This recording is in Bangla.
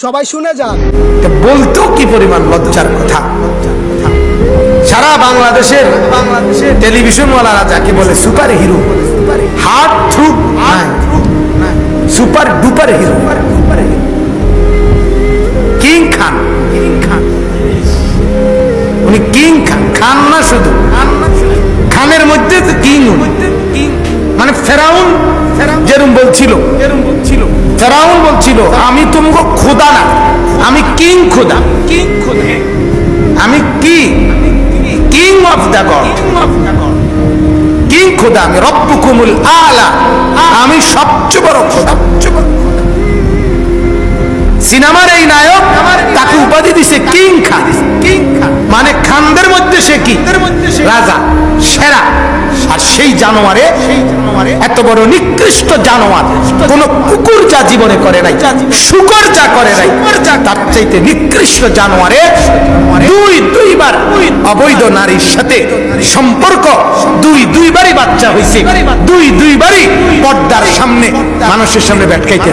সবাই শুনে যান। বলতেও কি পরিমাণ লজ্জার কথা। সারা বাংলাদেশের টেলিভিশনওয়ালারা যাকে বলে super hero, heartthrob super duper hero, king Khan, উনি কিং খান, খান না শুধু খানের মধ্যে কিং, মানে ফেরাউন যেরকম বলছিল, ফেরাউন বলছিল আমি তোমাকে খোদা না, আমি কিং খোদা, আমি কি king of the god, king খোদা, আমি রব্বুকুমুল আলা, আমি সবচেয়ে বড় খোদা। সিনেমার এই নায়ক তাকে উপাধি দিছে কিং খান, মানে খানদের মধ্যে সে কি রাজা, সেরা। আর সেই জানোয়ারে, এত বড় নিকৃষ্ট জানোয়ার কোন কুকুর যা জীবনে করে নাই, শুকর যা করে নাই, তার চাইতে নিকৃষ্ট জানোয়ারে দুইবার অবৈধ নারীর সাথে সম্পর্ক, দুইবারই বাচ্চা হয়েছে, দুইবারই পর্দার সামনে মানুষের সামনে ব্যাটকাইতে